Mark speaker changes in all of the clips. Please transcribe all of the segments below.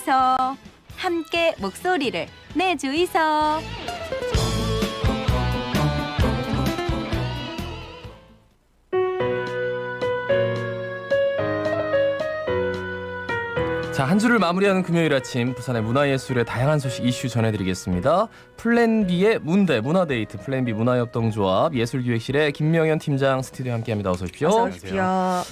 Speaker 1: 내주이소. 함께 목소리를 내주이소.
Speaker 2: 자, 한 주를 마무리하는 금요일 아침 부산의 문화예술의 다양한 소식 이슈 전해드리겠습니다. 플랜B의 문대 문화데이트 플랜B 문화협동조합 예술기획실의 김명현 팀장 스튜디오에 함께합니다. 어서 오십시오.
Speaker 3: 어서 오십시오.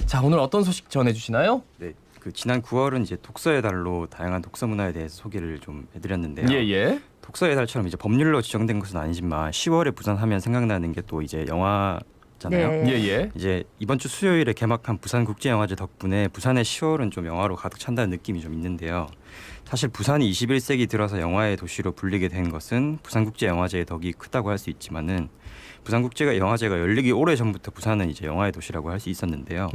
Speaker 2: 자, 오늘 어떤 소식 전해주시나요?
Speaker 4: 네, 지난 9월은 이제 독서의 달로 다양한 독서 문화에 대해서 소개를 좀 해드렸는데요.
Speaker 2: 예.
Speaker 4: 독서의 달처럼 이제 법률로 지정된 것은 아니지만 10월에 부산하면 생각나는 게 또 이제 영화잖아요.
Speaker 3: 네.
Speaker 2: 예.
Speaker 4: 이제 이번 주 수요일에 개막한 부산국제영화제 덕분에 부산의 10월은 좀 영화로 가득 찬다는 느낌이 좀 있는데요. 사실 부산이 21세기 들어서 영화의 도시로 불리게 된 것은 부산국제영화제의 덕이 크다고 할 수 있지만은 부산국제영화제가 열리기 오래전부터 부산은 이제 영화의 도시라고 할 수 있었는데요.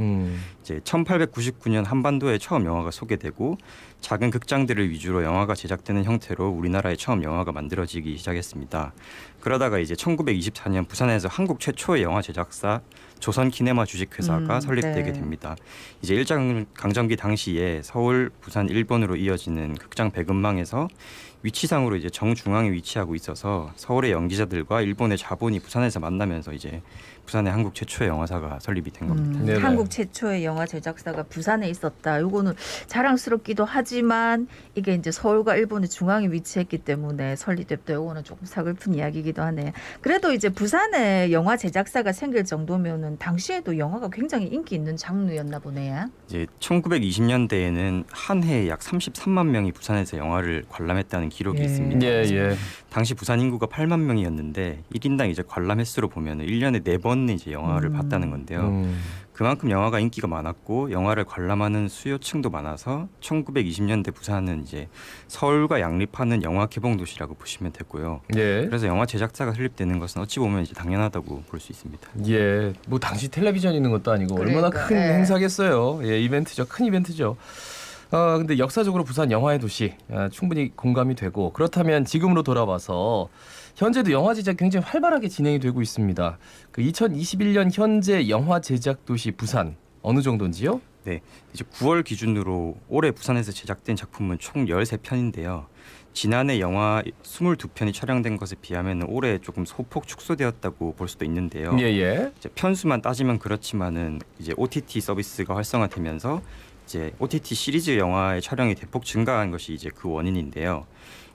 Speaker 4: 이제 1899년 한반도에 처음 영화가 소개되고 작은 극장들을 위주로 영화가 제작되는 형태로 우리나라에 처음 영화가 만들어지기 시작했습니다. 그러다가 이제 1924년 부산에서 한국 최초의 영화 제작사 조선키네마 주식회사가 설립되게 됩니다. 이제 일제강점기 당시에 서울, 부산, 일본으로 이어지는 극장 배급망에서 위치상으로 이제 정중앙에 위치하고 있어서 서울의 연기자들과 일본의 자본이 부산에서 만나면서 이제 부산의 한국 최초의 영화사가 설립이 된 겁니다.
Speaker 3: 한국 최초의 영화 제작사가 부산에 있었다. 요거는 자랑스럽기도 하지만 이게 이제 서울과 일본의 중앙에 위치했기 때문에 설립됐다. 요거는 조금 서글픈 이야기이기도 하네. 그래도 이제 부산에 영화 제작사가 생길 정도면은 당시에도 영화가 굉장히 인기 있는 장르였나 보네요.
Speaker 4: 이제 1920년대에는 한 해에 약 33만 명이 부산에서 영화를 관람했다는 기록이 있습니다.
Speaker 2: 예.
Speaker 4: 당시 부산 인구가 8만 명이었는데 1인당 이제 관람 횟수로 보면 1년에 4번 이제 영화를 봤다는 건데요. 그만큼 영화가 인기가 많았고 영화를 관람하는 수요층도 많아서 1920년대 부산은 이제 서울과 양립하는 영화 개봉 도시라고 보시면 되고요.
Speaker 2: 예.
Speaker 4: 그래서 영화 제작사가 설립되는 것은 어찌 보면 이제 당연하다고 볼 수 있습니다.
Speaker 2: 예. 뭐 당시 텔레비전 있는 것도 아니고 얼마나 큰 행사겠어요. 예, 이벤트죠. 큰 이벤트죠. 근데 역사적으로 부산 영화의 도시 충분히 공감이 되고 그렇다면 지금으로 돌아와서 현재도 영화 제작 굉장히 활발하게 진행이 되고 있습니다. 그 2021년 현재 영화 제작 도시 부산 어느 정도인지요?
Speaker 4: 네, 이제 9월 기준으로 올해 부산에서 제작된 작품은 총 13편인데요. 지난해 영화 22편이 촬영된 것에 비하면 올해 조금 소폭 축소되었다고 볼 수도 있는데요.
Speaker 2: 예.
Speaker 4: 이제 편수만 따지면 그렇지만은 이제 OTT 서비스가 활성화되면서 이제 OTT 시리즈 영화의 촬영이 대폭 증가한 것이 이제 그 원인인데요.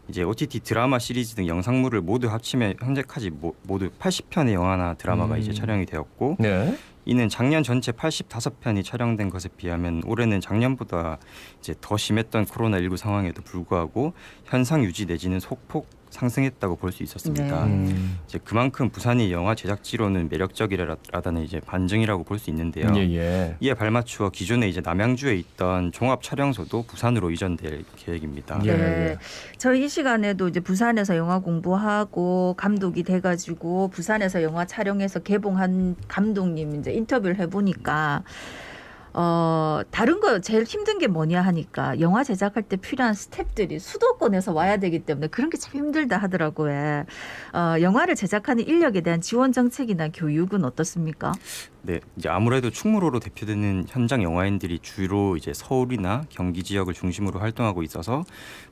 Speaker 4: 이제 OTT 드라마 시리즈 등 영상물을 모두 합치면 현재까지 모두 80편의 영화나 드라마가 이제 촬영이 되었고
Speaker 2: 네.
Speaker 4: 이는 작년 전체 85편이 촬영된 것에 비하면 올해는 작년보다 이제 더 심했던 코로나19 상황에도 불구하고 현상 유지 내지는 소폭 상승했다고 볼 수 있었습니다. 이제 그만큼 부산이 영화 제작지로는 매력적이라다는 이제 반증이라고 볼 수 있는데요.
Speaker 2: 예.
Speaker 4: 이에 발맞추어 기존에 이제 남양주에 있던 종합 촬영소도 부산으로 이전될 계획입니다.
Speaker 3: 네. 저희 이 시간에도 이제 부산에서 영화 공부하고 감독이 돼가지고 부산에서 영화 촬영해서 개봉한 감독님 이제 인터뷰를 해보니까 다른 거 제일 힘든 게 뭐냐 하니까 영화 제작할 때 필요한 스태프들이 수도권에서 와야 되기 때문에 그런 게 참 힘들다 하더라고요. 영화를 제작하는 인력에 대한 지원 정책이나 교육은 어떻습니까?
Speaker 4: 네, 이제 아무래도 충무로로 대표되는 현장 영화인들이 주로 이제 서울이나 경기 지역을 중심으로 활동하고 있어서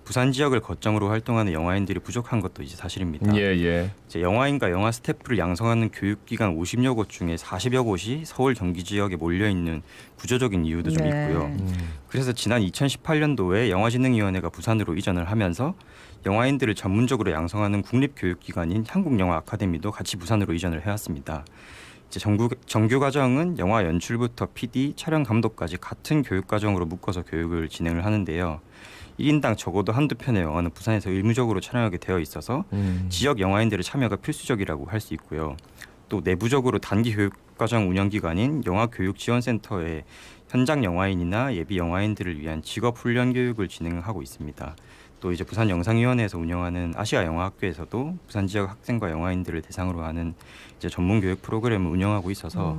Speaker 4: 부산 지역을 거점으로 활동하는 영화인들이 부족한 것도 이제 사실입니다.
Speaker 2: 예.
Speaker 4: 이제 영화인과 영화 스태프를 양성하는 교육기관 50여 곳 중에 40여 곳이 서울 경기 지역에 몰려 있는 구조적인 이유도 좀 있고요. 그래서 지난 2018년도에 영화진흥위원회가 부산으로 이전을 하면서 영화인들을 전문적으로 양성하는 국립교육기관인 한국영화 아카데미도 같이 부산으로 이전을 해왔습니다. 이제 정규 과정은 영화 연출부터 PD, 촬영 감독까지 같은 교육 과정으로 묶어서 교육을 진행을 하는데요. 1인당 적어도 한두 편의 영화는 부산에서 의무적으로 촬영하게 되어 있어서 지역 영화인들의 참여가 필수적이라고 할 수 있고요. 또 내부적으로 단기 교육 과정 운영기관인 영화교육지원센터에 현장 영화인이나 예비 영화인들을 위한 직업 훈련 교육을 진행하고 있습니다. 또 이제 부산영상위원회에서 운영하는 아시아영화학교에서도 부산 지역 학생과 영화인들을 대상으로 하는 이제 전문 교육 프로그램을 운영하고 있어서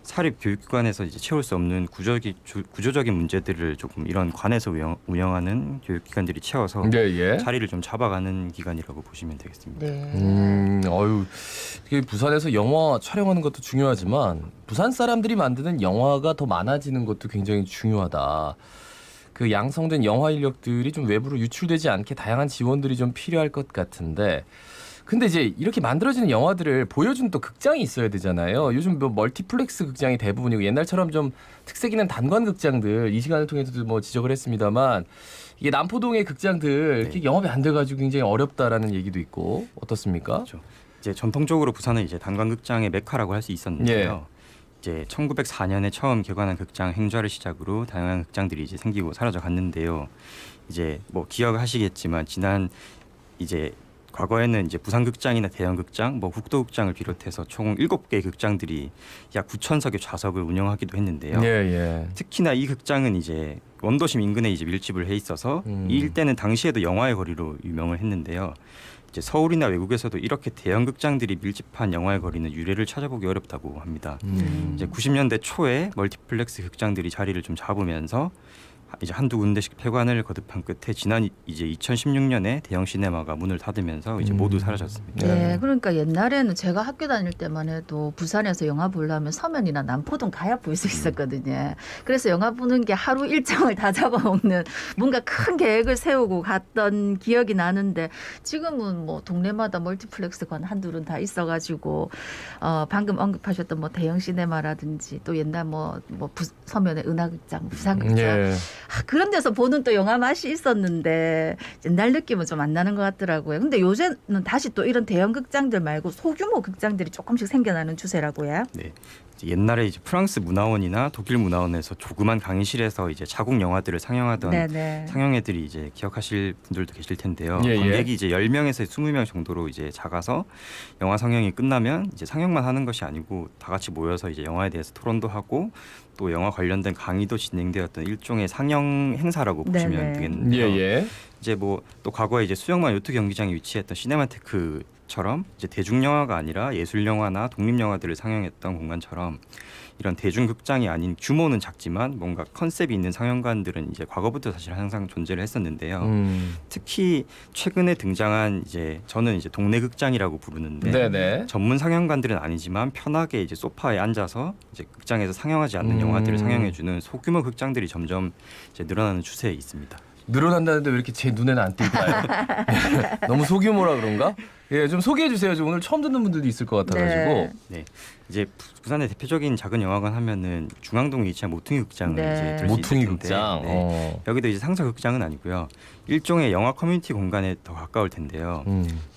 Speaker 4: 사립 교육기관에서 이제 채울 수 없는 구조적인 문제들을 조금 이런 관에서 운영하는 교육기관들이 채워서 자리를 좀 잡아가는 기관이라고 보시면 되겠습니다.
Speaker 2: 이게 부산에서 영화 촬영하는 것도 중요하지만 부산 사람들이 만드는 영화가 더 많아지는 것도 굉장히 중요하다. 그 양성된 영화 인력들이 좀 외부로 유출되지 않게 다양한 지원들이 좀 필요할 것 같은데 근데 이제 이렇게 만들어지는 영화들을 보여주는 또 극장이 있어야 되잖아요. 요즘 뭐 멀티플렉스 극장이 대부분이고 옛날처럼 좀 특색 있는 단관 극장들 이 시간을 통해서도 뭐 지적을 했습니다만 이게 남포동의 극장들 이렇게 영업이 안 돼가지고 굉장히 어렵다라는 얘기도 있고 어떻습니까?
Speaker 4: 그렇죠. 이제 전통적으로 부산은 이제 단관극장의 메카라고 할 수 있었는데요. 이제 1904년에 처음 개관한 극장 행좌를 시작으로 다양한 극장들이 이제 생기고 사라져 갔는데요. 이제 뭐 기억하시겠지만 지난 이제 과거에는 이제 부산극장이나 대형극장, 뭐 국도극장을 비롯해서 총 7개의 극장들이 약 9,000석의 좌석을 운영하기도 했는데요.
Speaker 2: 예.
Speaker 4: 특히나 이 극장은 이제 원도심 인근에 이제 밀집을 해 있어서 이 일대는 당시에도 영화의 거리로 유명을 했는데요. 이제 서울이나 외국에서도 이렇게 대형 극장들이 밀집한 영화의 거리는 유례를 찾아보기 어렵다고 합니다. 이제 90년대 초에 멀티플렉스 극장들이 자리를 좀 잡으면서 이제 한두 군데씩 폐관을 거듭한 끝에 지난 이제 2016년에 대형 시네마가 문을 닫으면서 이제 모두 사라졌습니다.
Speaker 3: 네, 그러니까 옛날에는 제가 학교 다닐 때만 해도 부산에서 영화 보려면 서면이나 남포동 가야 볼 수 있었거든요. 그래서 영화 보는 게 하루 일정을 다 잡아먹는 뭔가 큰 계획을 세우고 갔던 기억이 나는데 지금은 뭐 동네마다 멀티플렉스관 한둘은 다 있어가지고 방금 언급하셨던 뭐 대형 시네마라든지 또 옛날 서면의 은하극장, 부산극장
Speaker 2: 예.
Speaker 3: 그런 데서 보는 또 영화 맛이 있었는데 옛날 느낌은 좀 안 나는 것 같더라고요. 근데 요새는 다시 또 이런 대형 극장들 말고 소규모 극장들이 조금씩 생겨나는 추세라고요.
Speaker 4: 네. 이제 옛날에 이제 프랑스 문화원이나 독일 문화원에서 조그만 강의실에서 이제 자국 영화들을 상영하던
Speaker 3: 네네.
Speaker 4: 상영회들이 이제 기억하실 분들도 계실 텐데요.
Speaker 2: 예.
Speaker 4: 관객이 이제 10명에서 20명 정도로 이제 작아서 영화 상영이 끝나면 이제 상영만 하는 것이 아니고 다 같이 모여서 이제 영화에 대해서 토론도 하고 또 영화 관련된 강의도 진행되었던 일종의 상영 행사라고 보시면
Speaker 3: 네네.
Speaker 4: 되겠는데요.
Speaker 2: 예.
Speaker 4: 이제 뭐 또 과거에 이제 수영만 요트 경기장에 위치했던 시네마테크처럼 이제 대중 영화가 아니라 예술 영화나 독립 영화들을 상영했던 공간처럼 이런 대중 극장이 아닌 규모는 작지만 뭔가 컨셉이 있는 상영관들은 이제 과거부터 사실 항상 존재를 했었는데요. 특히 최근에 등장한 이제 저는 이제 동네 극장이라고 부르는데
Speaker 2: 네네.
Speaker 4: 전문 상영관들은 아니지만 편하게 이제 소파에 앉아서 이제 극장에서 상영하지 않는 영화들을 상영해주는 소규모 극장들이 점점 이제 늘어나는 추세에 있습니다.
Speaker 2: 늘어난다는데 왜 이렇게 제 눈에는 안 띌까요? 너무 소규모라 그런가? 예, 좀 소개해 주세요. 오늘 처음 듣는 분들도 있을 것 같아가지고.
Speaker 4: 네, 이제 부산의 대표적인 작은 영화관 하면은 중앙동에 위치한 모퉁이 극장을
Speaker 3: 네.
Speaker 4: 이제 들수
Speaker 2: 모퉁이
Speaker 4: 있을 텐데,
Speaker 2: 극장.
Speaker 4: 네. 여기도 이제 상서 극장은 아니고요. 일종의 영화 커뮤니티 공간에 더 가까울 텐데요.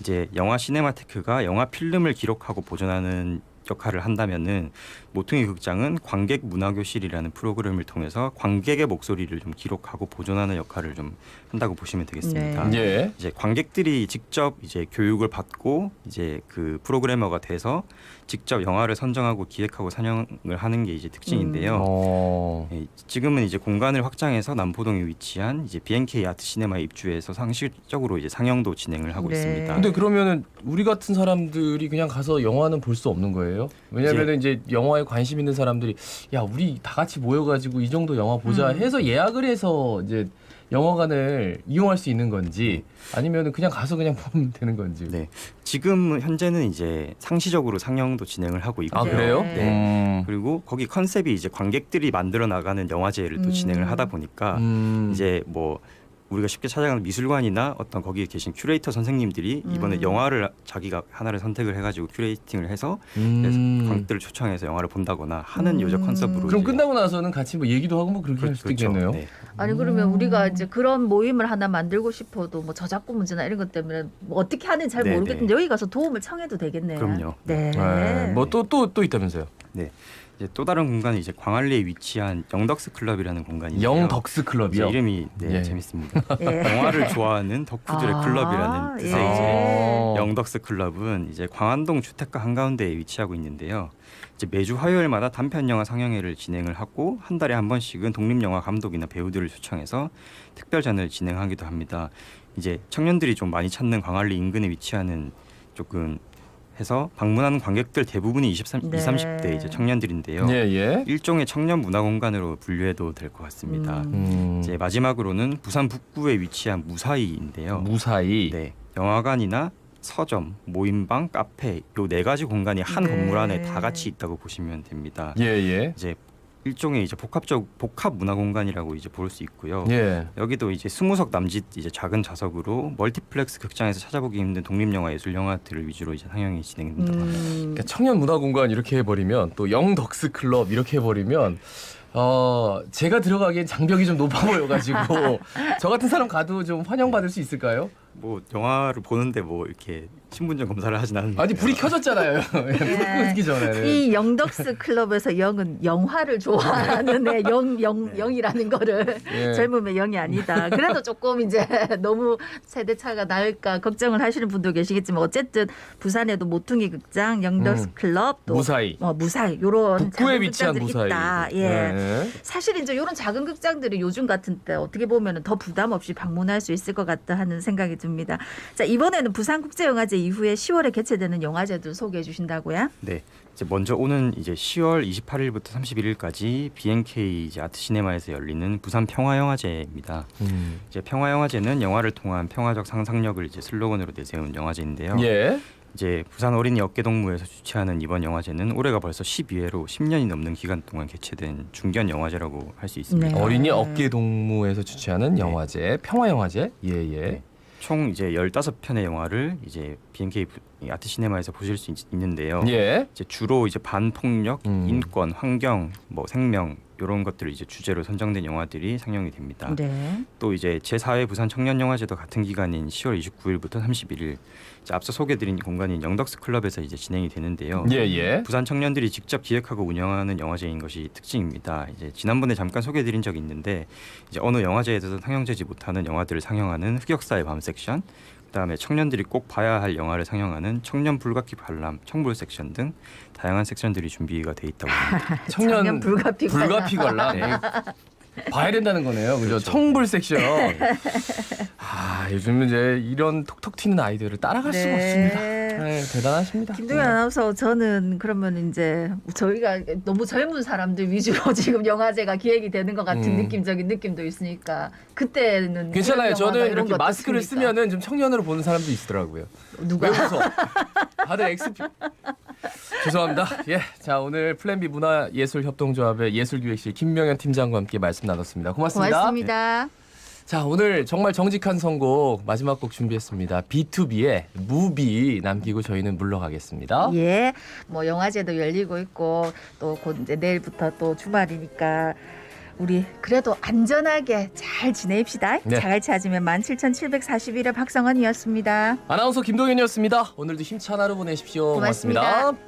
Speaker 4: 이제 영화 시네마테크가 영화 필름을 기록하고 보존하는 역할을 한다면은 모퉁이 극장은 관객 문화교실이라는 프로그램을 통해서 관객의 목소리를 좀 기록하고 보존하는 역할을 좀 한다고 보시면 되겠습니다.
Speaker 3: 네.
Speaker 2: 예.
Speaker 4: 이제 관객들이 직접 이제 교육을 받고 이제 그 프로그래머가 돼서 직접 영화를 선정하고 기획하고 상영을 하는 게 이제 특징인데요. 예, 지금은 이제 공간을 확장해서 남포동에 위치한 이제 B&K 아트 시네마에 입주해서 상시적으로 이제 상영도 진행을 하고
Speaker 3: 네.
Speaker 4: 있습니다.
Speaker 2: 근데 그러면은 우리 같은 사람들이 그냥 가서 영화는 볼 수 없는 거예요? 왜냐하면 이제 영화에 관심 있는 사람들이 야 우리 다 같이 모여가지고 이 정도 영화 보자 해서 예약을 해서 이제 영화관을 이용할 수 있는 건지 아니면 그냥 가서 그냥 보면 되는 건지.
Speaker 4: 네, 지금 현재는 이제 상시적으로 상영도 진행을 하고 있고요.
Speaker 2: 아 그래요?
Speaker 4: 네. 그리고 거기 컨셉이 이제 관객들이 만들어 나가는 영화제를 또 진행을 하다 보니까 이제 뭐 우리가 쉽게 찾아가는 미술관이나 어떤 거기에 계신 큐레이터 선생님들이 이번에 영화를 자기가 하나를 선택을 해가지고 큐레이팅을 해서 관객들을 초청해서 영화를 본다거나 하는 요적 컨셉으로.
Speaker 2: 그럼
Speaker 4: 이제
Speaker 2: 끝나고 나서는 같이 뭐 얘기도 하고 뭐 그렇게 할 수도 있겠네요.
Speaker 4: 네.
Speaker 3: 아니 그러면 우리가 이제 그런 모임을 하나 만들고 싶어도 뭐 저작권 문제나 이런 것 때문에 뭐 어떻게 하는지 잘
Speaker 4: 네,
Speaker 3: 모르겠는데
Speaker 4: 네.
Speaker 3: 여기 가서 도움을 청해도 되겠네요.
Speaker 4: 그럼요.
Speaker 3: 네.
Speaker 2: 뭐 또 있다면서요?
Speaker 4: 네. 이제 또 다른 공간은 이제 광안리에 위치한 영덕스 클럽이라는 공간인데요.
Speaker 2: 영덕스 클럽이요?
Speaker 4: 이제 이름이
Speaker 2: 예.
Speaker 4: 재밌습니다.
Speaker 3: 예.
Speaker 4: 영화를 좋아하는 덕후들의 클럽이라는 뜻의
Speaker 3: 예.
Speaker 4: 이제 영덕스 클럽은 이제 광안동 주택가 한가운데에 위치하고 있는데요. 이제 매주 화요일마다 단편 영화 상영회를 진행을 하고 한 달에 한 번씩은 독립 영화 감독이나 배우들을 초청해서 특별전을 진행하기도 합니다. 이제 청년들이 좀 많이 찾는 광안리 인근에 위치하는 조금 해서 방문하는 관객들 대부분이 20, 30대 이제 청년들인데요.
Speaker 2: 예.
Speaker 4: 일종의 청년 문화 공간으로 분류해도 될 것 같습니다. 이제 마지막으로는 부산 북구에 위치한 무사히인데요.
Speaker 2: 무사히.
Speaker 4: 네, 영화관이나 서점, 모임방, 카페 요 네 가지 공간이 한
Speaker 3: 네.
Speaker 4: 건물 안에 다 같이 있다고 보시면 됩니다.
Speaker 2: 예.
Speaker 4: 이제 일종의 이제 복합 문화 공간이라고 이제 볼 수 있고요.
Speaker 2: 예.
Speaker 4: 여기도 이제 20석 남짓 이제 작은 좌석으로 멀티플렉스 극장에서 찾아보기 힘든 독립영화 예술 영화들을 위주로 이제 상영이 진행됩니다.
Speaker 2: 그러니까 청년 문화 공간 이렇게 해버리면 또 영덕스 클럽 이렇게 해버리면 제가 들어가기엔 장벽이 좀 높아 보여가지고 저 같은 사람 가도 좀 환영받을 수 있을까요?
Speaker 4: 뭐 영화를 보는데 뭐 이렇게 신분증 검사를 하진 않는데
Speaker 2: 아니 불이 켜졌잖아요. 불 끄기 전에는.
Speaker 3: 이 영덕스 클럽에서 영은 영화를 좋아하는 애, 영이라는 거를
Speaker 2: 예.
Speaker 3: 젊으면 영이 아니다. 그래도 조금 이제 너무 세대 차가 날까 걱정을 하시는 분도 계시겠지만 어쨌든 부산에도 모퉁이 극장, 영덕스 클럽, 또
Speaker 2: 무사히.
Speaker 3: 무사히 요런
Speaker 2: 북구에
Speaker 3: 작은
Speaker 2: 위치한
Speaker 3: 극장들이
Speaker 2: 무사히.
Speaker 3: 있다. 예.
Speaker 2: 네.
Speaker 3: 사실 이제 이런 작은 극장들이 요즘 같은 때 어떻게 보면 더 부담 없이 방문할 수 있을 것 같다 하는 생각이 듭니다. 자, 이번에는 부산국제영화제 이후에 10월에 개최되는 영화제들 소개해 주신다고요?
Speaker 4: 네. 이제 먼저 오는 이제 10월 28일부터 31일까지 BNK 이제 아트시네마에서 열리는 부산 평화영화제입니다. 이제 평화영화제는 영화를 통한 평화적 상상력을 이제 슬로건으로 내세운 영화제인데요.
Speaker 2: 예.
Speaker 4: 이제 부산 어린이 어깨동무에서 주최하는 이번 영화제는 올해가 벌써 12회로 10년이 넘는 기간 동안 개최된 중견 영화제라고 할 수 있습니다.
Speaker 3: 네.
Speaker 2: 어린이 어깨 동무에서 주최하는 영화제, 평화 영화제. 예예.
Speaker 4: 네. 총 이제 15편의 영화를 이제 BNK 아트시네마에서 보실 수 있는데요.
Speaker 2: 예.
Speaker 4: 이제 주로 이제 반폭력,
Speaker 2: 음.
Speaker 4: 인권, 환경, 뭐 생명 이런 것들을 이제 주제로 선정된 영화들이 상영이 됩니다.
Speaker 3: 네.
Speaker 4: 또 이제 제4회 부산 청년영화제도 같은 기간인 10월 29일부터 31일 이제 앞서 소개드린 공간인 영덕스 클럽에서 이제 진행이 되는데요.
Speaker 2: 예예.
Speaker 4: 부산 청년들이 직접 기획하고 운영하는 영화제인 것이 특징입니다. 이제 지난번에 잠깐 소개드린 적이 있는데 이제 어느 영화제에서도 상영되지 못하는 영화들을 상영하는 흑역사의 밤 섹션, 그다음에 청년들이 꼭 봐야 할 영화를 상영하는 청년 불가피 관람, 청불 섹션 등 다양한 섹션들이 준비가 돼 있다고 합니다.
Speaker 3: 청년 불가피
Speaker 2: 관람.
Speaker 4: 네.
Speaker 2: 봐야 된다는 거네요. 그죠?
Speaker 4: 그렇죠.
Speaker 2: 청불 섹션. 요즘은 이제 이런 톡톡 튀는 아이들을 따라갈 수가 없습니다. 네, 대단하십니다.
Speaker 3: 김동현 아나운서, 저는 그러면 이제 저희가 너무 젊은 사람들 위주로 지금 영화제가 기획이 되는 것 같은 느낌적인 느낌도 있으니까 그때는
Speaker 2: 괜찮아요.
Speaker 3: 기획 영화가
Speaker 2: 저는
Speaker 3: 이런
Speaker 2: 이렇게
Speaker 3: 거
Speaker 2: 마스크를
Speaker 3: 어떻습니까?
Speaker 2: 쓰면은 좀 청년으로 보는 사람도 있더라고요.
Speaker 3: 누가?
Speaker 2: 왜 웃어? 다들 XP. 죄송합니다. 예, 자 오늘 플랜B 문화예술협동조합의 예술기획실 김명현 팀장과 함께 말씀 나눴습니다. 고맙습니다.
Speaker 3: 고맙습니다.
Speaker 2: 자 오늘 정말 정직한 선곡 마지막 곡 준비했습니다. B2B의 무비 남기고 저희는 물러가겠습니다.
Speaker 3: 예, 뭐 영화제도 열리고 있고 또 곧 이제 내일부터 또 주말이니까 우리 그래도 안전하게 잘 지냅시다.
Speaker 2: 네.
Speaker 3: 자갈 찾으면 17,741의 박성원이었습니다.
Speaker 2: 아나운서 김동현이었습니다. 오늘도 힘찬 하루 보내십시오.
Speaker 3: 고맙습니다.
Speaker 2: 고맙습니다.